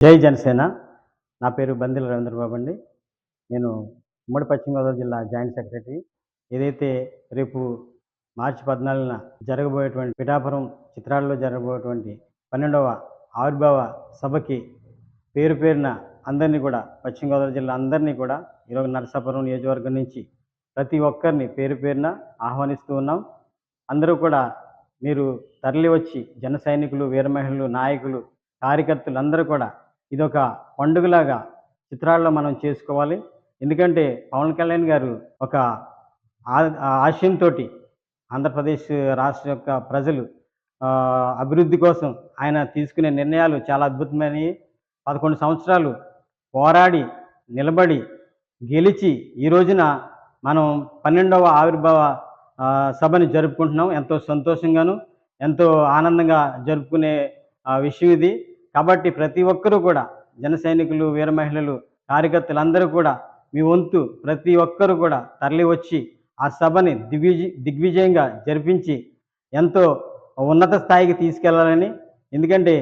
జై జనసేన. నా పేరు బందెల రవీంద్రబాబు అండి. నేను ఉమ్మడి పశ్చిమ గోదావరి జిల్లా జాయింట్ సెక్రటరీ. ఏదైతే రేపు మార్చి 14న జరగబోయేటువంటి పిఠాపురం చిత్రాలలో జరగబోయేటువంటి 12వ ఆవిర్భావ సభకి పేరు పేరున అందరినీ కూడా పశ్చిమ గోదావరి జిల్లా అందరినీ కూడా ఈరోజు నరసాపురం నియోజకవర్గం నుంచి ప్రతి ఒక్కరిని పేరు పేరున ఆహ్వానిస్తూ ఉన్నాం. అందరూ కూడా మీరు తరలి వచ్చి జన సైనికులు, వీర మహిళలు, నాయకులు, కార్యకర్తలు అందరూ కూడా ఇదొక పండుగలాగా చిత్రాల్లో మనం చేసుకోవాలి. ఎందుకంటే పవన్ కళ్యాణ్ గారు ఒక ఆశయంతోటి ఆంధ్రప్రదేశ్ రాష్ట్ర యొక్క ప్రజలు అభివృద్ధి కోసం ఆయన తీసుకునే నిర్ణయాలు చాలా అద్భుతమైనవి. 11 సంవత్సరాలు పోరాడి, నిలబడి, గెలిచి ఈ రోజున మనం 12వ ఆవిర్భావ సభని జరుపుకుంటున్నాం. ఎంతో సంతోషంగాను, ఎంతో ఆనందంగా జరుపుకునే విషయం ఇది. కాబట్టి ప్రతి ఒక్కరూ కూడా జన సైనికులు, వీర మహిళలు, కార్యకర్తలందరూ కూడా మీ వంతు ప్రతి ఒక్కరూ కూడా తరలి వచ్చి ఆ సభని దిగ్విజయంగా జరిపించి ఎంతో ఉన్నత స్థాయికి తీసుకెళ్లాలని. ఎందుకంటే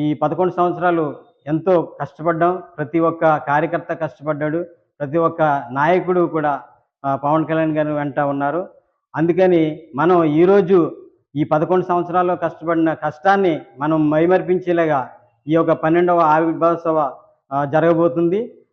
ఈ 11 సంవత్సరాలు ఎంతో కష్టపడ్డాం. ప్రతి ఒక్క కార్యకర్త కష్టపడ్డాడు. ప్రతి ఒక్క నాయకుడు కూడా పవన్ కళ్యాణ్ గారి వెంట ఉన్నారు. అందుకని మనం ఈరోజు ఈ 11 సంవత్సరాల్లో కష్టపడిన కష్టాన్ని మనం మైమరిపించేలాగా ఈ యొక్క 12వ ఆవిర్భావ సభ జరగబోతుంది.